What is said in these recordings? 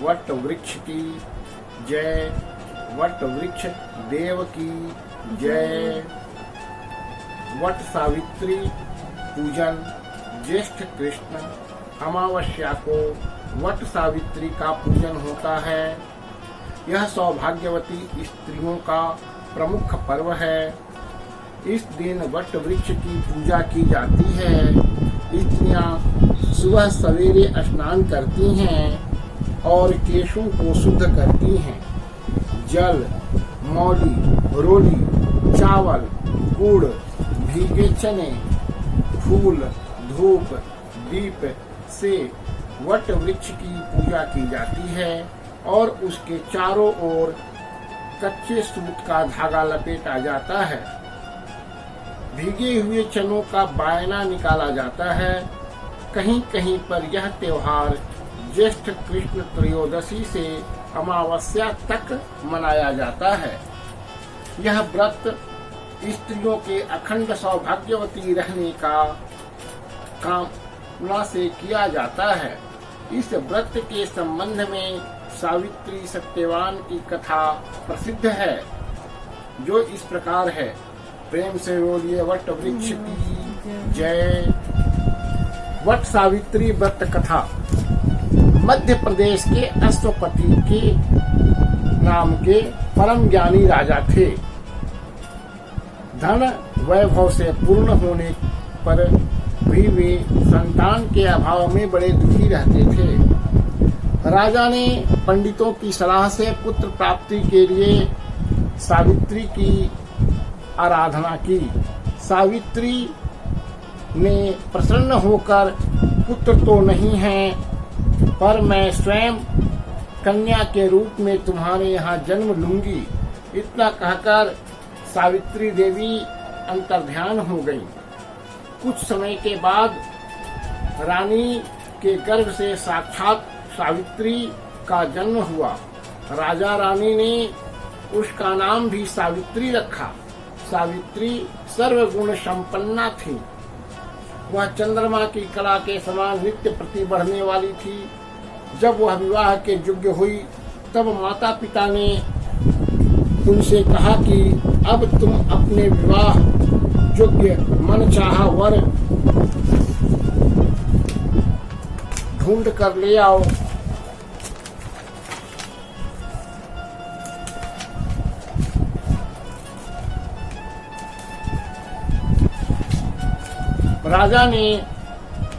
What वृक्ष की जय। वट वृक्ष देव की जय। वट सावित्री पूजन। ज्येष्ठ कृष्ण अमावस्या को वट सावित्री का पूजन होता है। यह सौभाग्यवती स्त्रियों का प्रमुख पर्व है। इस दिन वट वृक्ष की पूजा की जाती है। स्त्रियां सुबह सवेरे स्नान करती हैं और केशों को शुद्ध करती हैं। जल, मौली, रोली, चावल, गुड़, भीगे चने, फूल, धूप, दीप से वट वृक्ष की पूजा की जाती है और उसके चारों ओर कच्चे सूत का धागा लपेटा जाता है। भीगे हुए चनों का बायना निकाला जाता है। कहीं कहीं पर यह त्योहार ज्येष्ठ कृष्ण त्रयोदशी से अमावस्या तक मनाया जाता है। यह व्रत स्त्रियों के अखंड सौभाग्यवती रहने का कामना से किया जाता है। इस व्रत के संबंध में सावित्री सत्यवान की कथा प्रसिद्ध है, जो इस प्रकार है। प्रेम से बोलिए वट वृक्ष की जय। वट सावित्री व्रत कथा। मध्य प्रदेश के अश्वपति के नाम के परम ज्ञानी राजा थे। धन वैभव से पूर्ण होने पर भी वे संतान के अभाव में बड़े दुखी रहते थे। राजा ने पंडितों की सलाह से पुत्र प्राप्ति के लिए सावित्री की आराधना की। सावित्री ने प्रसन्न होकर पुत्र तो नहीं है, पर मैं स्वयं कन्या के रूप में तुम्हारे यहाँ जन्म लूंगी। इतना कहकर सावित्री देवी अंतर्ध्यान हो गई। कुछ समय के बाद रानी के गर्भ से साक्षात सावित्री का जन्म हुआ। राजा रानी ने उसका नाम भी सावित्री रखा। सावित्री सर्वगुण संपन्ना थी। वह चंद्रमा की कला के समान नित्य प्रति बढ़ने वाली थी। जब वह विवाह के योग्य हुई तब माता पिता ने उनसे कहा कि अब तुम अपने विवाह योग्य मनचाहा वर ढूंढ कर ले आओ। राजा ने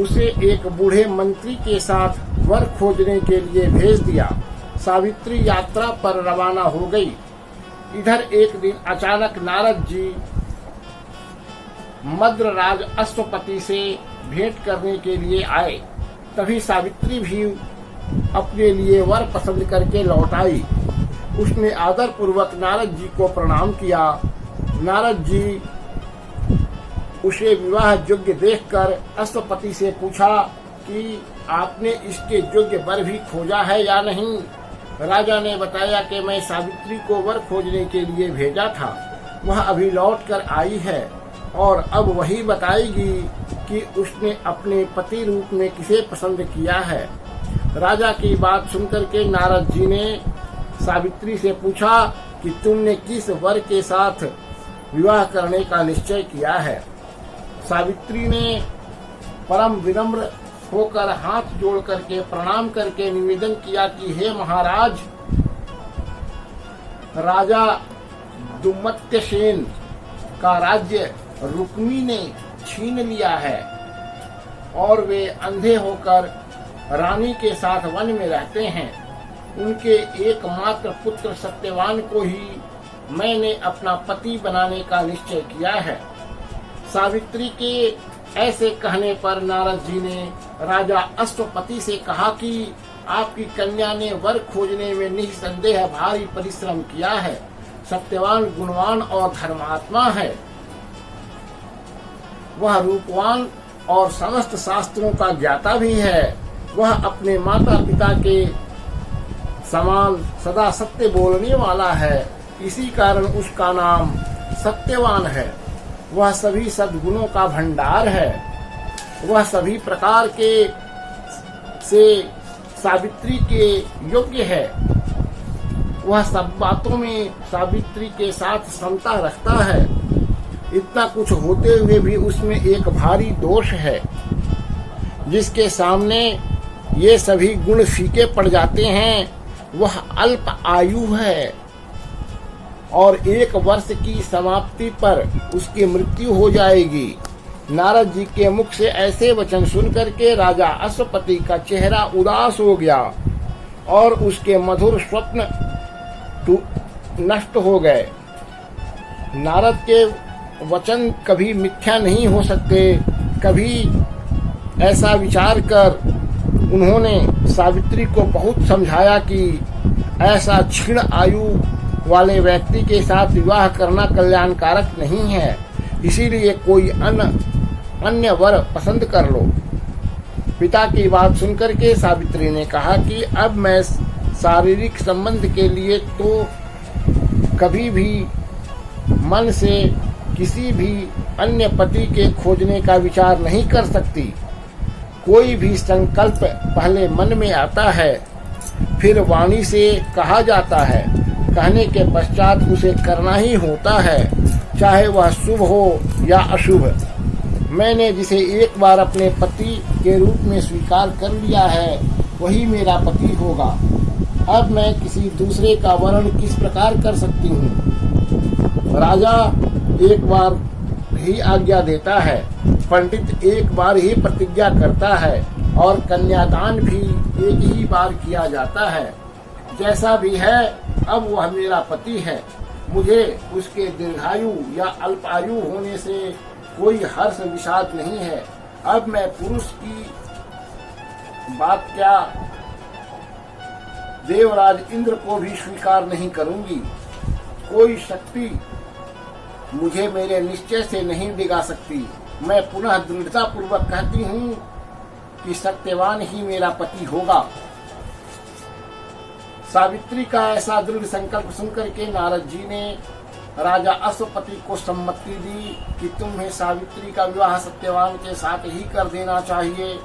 उसे एक बूढ़े मंत्री के साथ वर खोजने के लिए भेज दिया। सावित्री यात्रा पर रवाना हो गई। इधर एक दिन अचानक नारद जी मद्रराज अश्वपति से भेंट करने के लिए आए। तभी सावित्री भी अपने लिए वर पसंद करके लौट आई। उसने आदर पूर्वक नारद जी को प्रणाम किया। नारद जी उसे विवाह योग्य देखकर अश्वपति से पूछा कि आपने इसके योग्य वर भी खोजा है या नहीं। राजा ने बताया कि मैं सावित्री को वर खोजने के लिए भेजा था। वह अभी लौट कर आई है और अब वही बताएगी कि उसने अपने पति रूप में किसे पसंद किया है। राजा की बात सुनकर के नारद जी ने सावित्री से पूछा कि तुमने किस वर के साथ विवाह करने का निश्चय किया है। सावित्री ने परम विनम्र होकर हाथ जोड़ करके प्रणाम करके निवेदन किया कि हे महाराज, राजा दुमत्यसेन का राज्य रुक्मी ने छीन लिया है और वे अंधे होकर रानी के साथ वन में रहते हैं। उनके एकमात्र पुत्र सत्यवान को ही मैंने अपना पति बनाने का निश्चय किया है। सावित्री के ऐसे कहने पर नारद जी ने राजा अश्वपति से कहा कि आपकी कन्या ने वर खोजने में निसंदेह भारी परिश्रम किया है। सत्यवान गुणवान और धर्मात्मा है। वह रूपवान और समस्त शास्त्रों का ज्ञाता भी है। वह अपने माता पिता के समान सदा सत्य बोलने वाला है। इसी कारण उसका नाम सत्यवान है। वह सभी सद्गुणों का भंडार है। वह सभी प्रकार के से सावित्री के योग्य है। वह सब बातों में सावित्री के साथ समता रखता है। इतना कुछ होते हुए भी उसमें एक भारी दोष है, जिसके सामने ये सभी गुण फीके पड़ जाते हैं। वह अल्प आयु है और 1 वर्ष की समाप्ति पर उसकी मृत्यु हो जाएगी। नारद जी के मुख से ऐसे वचन सुनकर के राजा अश्वपति का चेहरा उदास हो गया और उसके मधुर स्वप्न नष्ट हो गए। नारद के वचन कभी मिथ्या नहीं हो सकते। कभी ऐसा विचार कर उन्होंने सावित्री को बहुत समझाया कि ऐसा क्षीण आयु वाले व्यक्ति के साथ विवाह करना कल्याणकारक नहीं है, इसीलिए कोई अन्य वर पसंद कर लो। पिता की बात सुनकर के सावित्री ने कहा कि अब मैं शारीरिक संबंध के लिए तो कभी भी मन से किसी भी अन्य पति के खोजने का विचार नहीं कर सकती। कोई भी संकल्प पहले मन में आता है, फिर वाणी से कहा जाता है, कहने के पश्चात उसे करना ही होता है, चाहे वह शुभ हो या अशुभ। मैंने जिसे एक बार अपने पति के रूप में स्वीकार कर लिया है, वही मेरा पति होगा। अब मैं किसी दूसरे का वर्ण किस प्रकार कर सकती हूँ। राजा एक बार ही आज्ञा देता है, पंडित एक बार ही प्रतिज्ञा करता है और कन्यादान भी एक ही बार किया जाता है। जैसा भी है, अब वह मेरा पति है। मुझे उसके दीर्घायु या अल्पायु होने से कोई हर्ष विषाद नहीं है। अब मैं पुरुष की बात क्या, देवराज इंद्र को भी स्वीकार नहीं करूंगी। कोई शक्ति मुझे मेरे निश्चय से नहीं डिगा सकती। मैं पुनः दृढ़ता पूर्वक कहती हूँ कि सत्यवान ही मेरा पति होगा। सावित्री का ऐसा दृढ़ संकल्प सुनकर के नारद जी ने राजा अश्वपति को सम्मति दी कि तुम्हें सावित्री का विवाह सत्यवान के साथ ही कर देना चाहिए,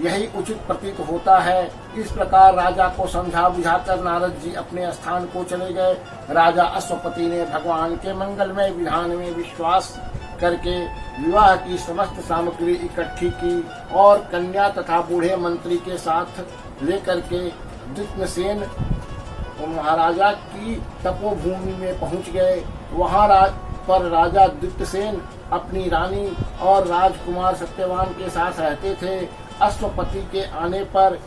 यही उचित प्रतीत होता है। इस प्रकार राजा को समझा बुझाकर नारद जी अपने स्थान को चले गए। राजा अश्वपति ने भगवान के मंगलमय विधान में विश्वास करके विवाह की समस्त सामग्री इकट्ठी की और कन्या तथा बूढ़े मंत्री के साथ लेकर के द्वितसेन महाराजा की तपोभूमि में पहुंच गए। वहां पर राजा द्वितसेन अपनी रानी और राजकुमार सत्यवान के साथ रहते थे। अश्वपति के आने पर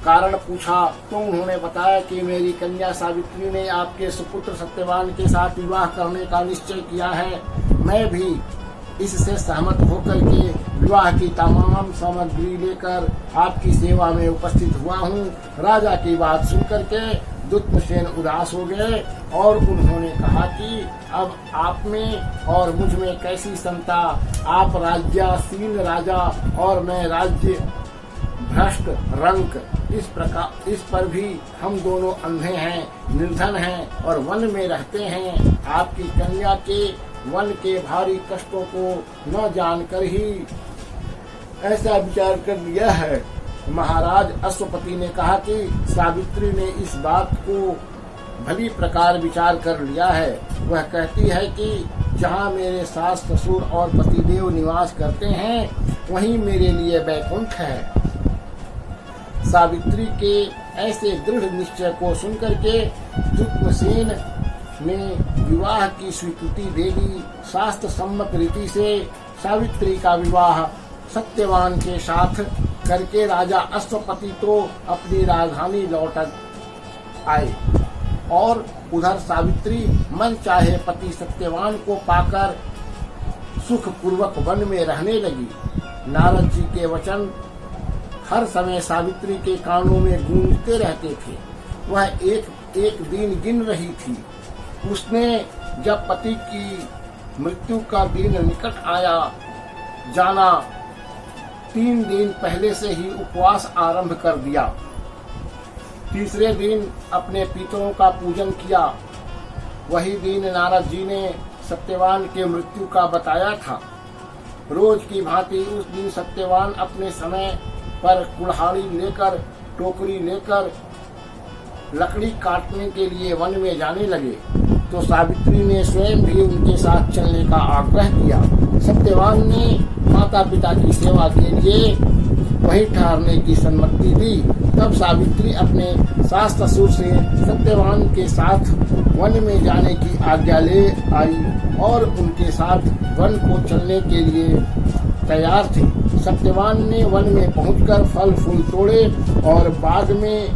कारण पूछा तो उन्होंने बताया कि मेरी कन्या सावित्री ने आपके सुपुत्र सत्यवान के साथ विवाह करने का निश्चय किया है। मैं भी इससे सहमत होकर के विवाह की तमाम सामग्री लेकर आपकी सेवा में उपस्थित हुआ हूँ। राजा की बात सुनकर के दुष्टसेन उदास हो गए और उन्होंने कहा कि अब आप में और मुझ में कैसी समता। आप राज्यासीन राजा और मैं राज्य भ्रष्ट रंक। इस पर भी हम दोनों अंधे हैं, निर्धन हैं और वन में रहते हैं। आपकी कन्या के वन के भारी कष्टों को न जानकर ही ऐसा विचार कर लिया है। महाराज अश्वपति ने कहा कि सावित्री ने इस बात को भली प्रकार विचार कर लिया है। वह कहती है कि जहाँ मेरे सास ससुर और पतिदेव निवास करते हैं, वहीं मेरे लिए वैकुंठ है। सावित्री के ऐसे दृढ़ निश्चय को सुनकर के दुष्टसेन ने विवाह की स्वीकृति दे दी। शास्त्र सम्मत रीति से सावित्री का विवाह सत्यवान के साथ करके राजा अश्वपति तो अपनी राजधानी लौट आए और उधर सावित्री मन चाहे पति सत्यवान को पाकर सुख पूर्वक वन में रहने लगी। नारद जी के वचन हर समय सावित्री के कानों में गूंजते रहते थे। वह एक दिन गिन रही थी। उसने जब पति की मृत्यु का दिन निकट आया जाना 3 दिन पहले से ही उपवास आरंभ कर दिया। तीसरे दिन अपने पितरों का पूजन किया। वही दिन नारद जी ने सत्यवान के मृत्यु का बताया था। रोज की भांति उस दिन सत्यवान अपने समय पर कुल्हाड़ी लेकर, टोकरी लेकर लकड़ी काटने के लिए वन में जाने लगे तो सावित्री ने स्वयं भी उनके साथ चलने का आग्रह किया। सत्यवान ने माता पिता की सेवा के लिए वहीं ठहरने की सम्मति दी। तब सावित्री अपने सास ससुर से सत्यवान के साथ वन में जाने की आज्ञा ले आई और उनके साथ वन को चलने के लिए तैयार थे। सत्यवान ने वन में पहुंचकर फल फूल तोड़े और बाद में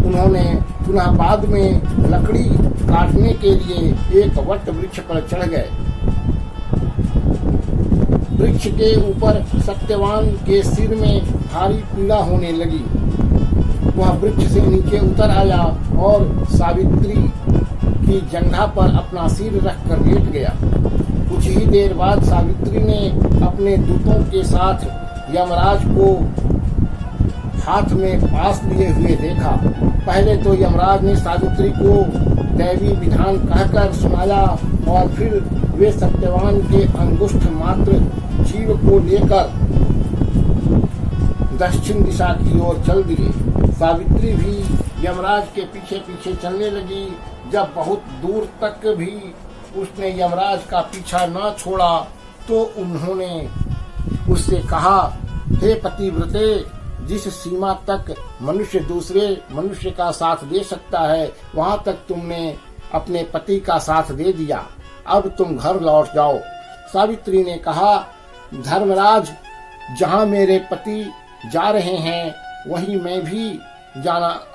उन्होंने पुनः बाद में लकड़ी काटने के लिए एक वट वृक्ष पर चढ़ गए। वृक्ष के ऊपर सत्यवान के सिर में भारी पीड़ा होने लगी। वह वृक्ष से नीचे उतर आया और सावित्री की जंघा पर अपना सिर रखकर लेट गया। कुछ ही देर बाद सावित्री ने अपने दूतों के साथ यमराज को हाथ में पास लिए हुए देखा। पहले तो यमराज ने सावित्री को दैवी विधान कहकर सुनाया और फिर वे सत्यवान के अंगुष्ठ मात्र जीव को लेकर दक्षिण दिशा की ओर चल दिए। सावित्री भी यमराज के पीछे पीछे चलने लगी। जब बहुत दूर तक भी उसने यमराज का पीछा न छोड़ा तो उन्होंने उससे कहा, हे पतिव्रते, जिस सीमा तक मनुष्य दूसरे मनुष्य का साथ दे सकता है वहां तक तुमने अपने पति का साथ दे दिया। अब तुम घर लौट जाओ। सावित्री ने कहा, धर्मराज, जहां मेरे पति जा रहे हैं वहीं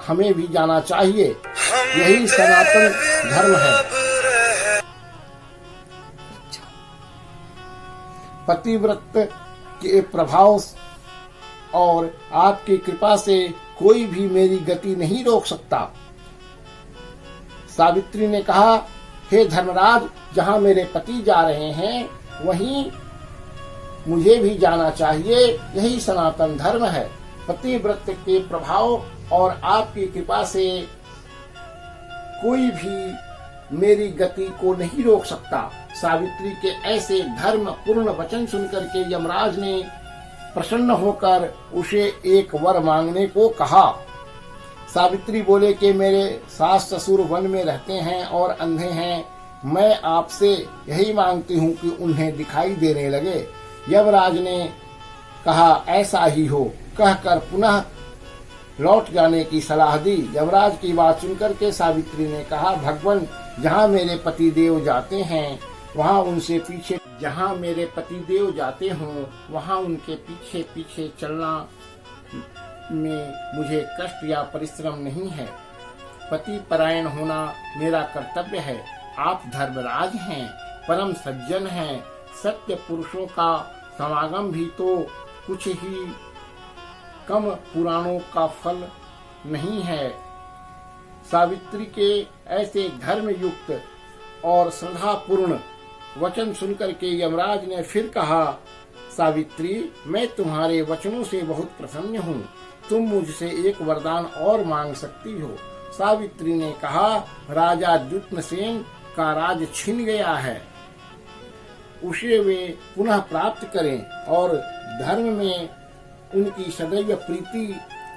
हमें भी जाना चाहिए। यही सनातन धर्म है। पतिव्रत के प्रभाव और आपकी कृपा से कोई भी मेरी गति नहीं रोक सकता। सावित्री ने कहा, हे धर्मराज, जहां मेरे पति जा रहे हैं वहीं मुझे भी जाना चाहिए। यही सनातन धर्म है। पतिव्रत के प्रभाव और आपकी कृपा से कोई भी मेरी गति को नहीं रोक सकता। सावित्री के ऐसे धर्म पूर्ण वचन सुनकर के यमराज ने प्रसन्न होकर उसे एक वर मांगने को कहा। सावित्री बोले कि मेरे सास ससुर वन में रहते हैं और अंधे हैं। मैं आपसे यही मांगती हूँ कि उन्हें दिखाई देने लगे। यमराज ने कहा, ऐसा ही हो, कहकर पुनः लौट जाने की सलाह दी। यमराज की बात सुनकर के सावित्री ने कहा, भगवान, जहाँ मेरे पति देव जाते हैं वहाँ उनसे पीछे जहाँ मेरे पति देव जाते हों वहाँ उनके पीछे पीछे चलना में मुझे कष्ट या परिश्रम नहीं है। पति परायण होना मेरा कर्तव्य है। आप धर्मराज हैं, परम सज्जन हैं। सत्य पुरुषों का समागम भी तो कुछ ही कम पुराणों का फल नहीं है। सावित्री के ऐसे धर्म युक्त और श्रद्धापूर्ण वचन सुनकर के यमराज ने फिर कहा, सावित्री, मैं तुम्हारे वचनों से बहुत प्रसन्न हूँ। तुम मुझसे एक वरदान और मांग सकती हो। सावित्री ने कहा, राजा द्युम्नसेन का राज छिन गया है, उसे वे पुनः प्राप्त करें और धर्म में उनकी सदैव प्रीति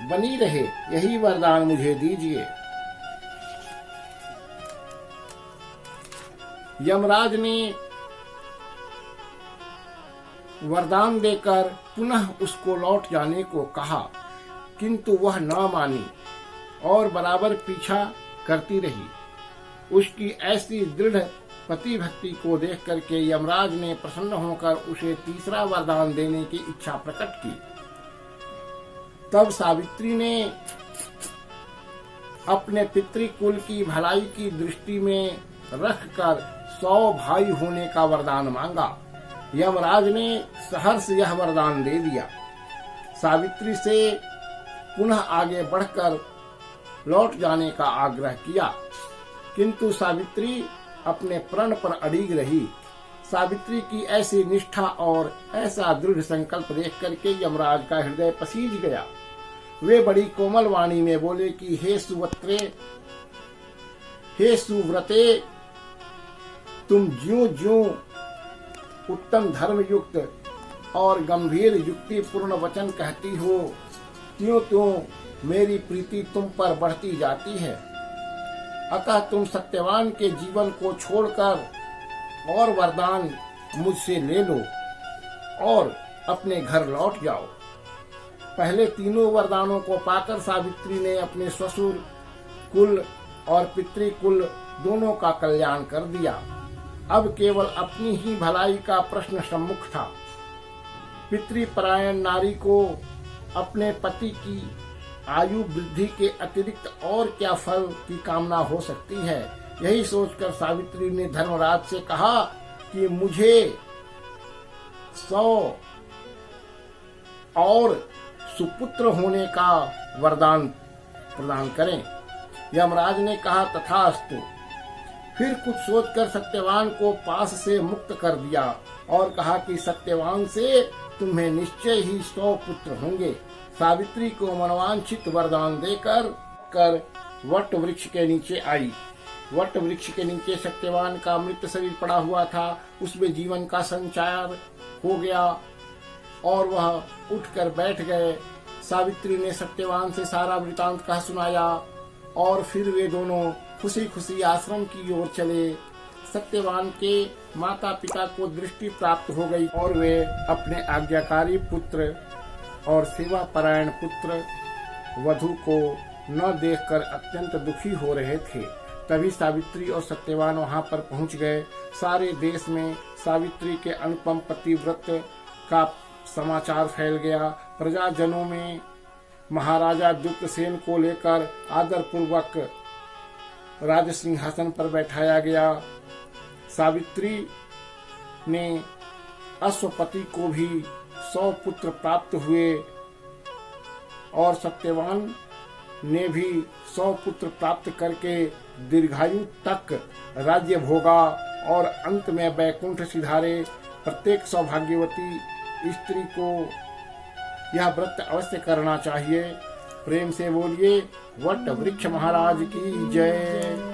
बनी रहे। यही वरदान मुझे दीजिए। यमराज ने वरदान देकर पुनः उसको लौट जाने को कहा, किंतु वह न मानी और बराबर पीछा करती रही। उसकी ऐसी दृढ़ पति भक्ति को देख करके यमराज ने प्रसन्न होकर उसे तीसरा वरदान देने की इच्छा प्रकट की। तब सावित्री ने अपने पितृकुल की भलाई की दृष्टि में रखकर 100 भाई होने का वरदान मांगा। यमराज ने सहर्ष यह वरदान दे दिया। सावित्री से पुनः आगे बढ़कर लौट जाने का आग्रह किया, किंतु सावित्री अपने प्रण पर अड़िग रही। सावित्री की ऐसी निष्ठा और ऐसा दृढ़ संकल्प देख करके यमराज का हृदय पसीज गया। वे बड़ी कोमल वाणी में बोले कि हे सुवत्रे, हे सुव्रते, तुम ज्यों ज्यों उत्तम धर्म युक्त और गंभीर युक्तिपूर्ण वचन कहती हो, त्यों त्यों मेरी प्रीति तुम पर बढ़ती जाती है। अतः तुम सत्यवान के जीवन को छोड़कर और वरदान मुझसे ले लो और अपने घर लौट जाओ। पहले तीनों वरदानों को पाकर सावित्री ने अपने ससुर कुल और पितृकुल दोनों का कल्याण कर दिया। अब केवल अपनी ही भलाई का प्रश्न सम्मुख था। पितृपरायण नारी को अपने पति की आयु वृद्धि के अतिरिक्त और क्या फल की कामना हो सकती है। यही सोचकर सावित्री ने धर्मराज से कहा कि मुझे 100 और सुपुत्र होने का वरदान प्रदान करें। यमराज ने कहा तथास्तु। फिर कुछ सोचकर सत्यवान को पास से मुक्त कर दिया और कहा कि सत्यवान से तुम्हें निश्चय ही 100 पुत्र होंगे। सावित्री को मनवांछित वरदान देकर वट वृक्ष के नीचे आई। वट वृक्ष के नीचे सत्यवान का मृत शरीर पड़ा हुआ था। उसमें जीवन का संचार हो गया और वह उठकर बैठ गए। सावित्री ने सत्यवान से सारा वृतांत कह सुनाया और फिर वे दोनों खुशी खुशी आश्रम की ओर चले। सत्यवान के माता पिता को दृष्टि प्राप्त हो गई और वे अपने आज्ञाकारी पुत्र और सेवा परायण पुत्र वधु को न देखकर अत्यंत दुखी हो रहे थे। तभी सावित्री और सत्यवान वहां पर पहुंच गए। सारे देश में सावित्री के अनुपम पतिव्रत का समाचार फैल गया। प्रजाजनों में महाराजा दुष्टसेन को लेकर आदर पूर्वक राज सिंहासन पर बैठाया गया। सावित्री ने अश्वपति को भी 100 पुत्र प्राप्त हुए और सत्यवान ने भी 100 पुत्र प्राप्त करके दीर्घायु तक राज्य भोगा और अंत में वैकुंठ सिधारे। प्रत्येक सौभाग्यवती स्त्री को यह व्रत अवश्य करना चाहिए। प्रेम से बोलिए वट वृक्ष महाराज की जय।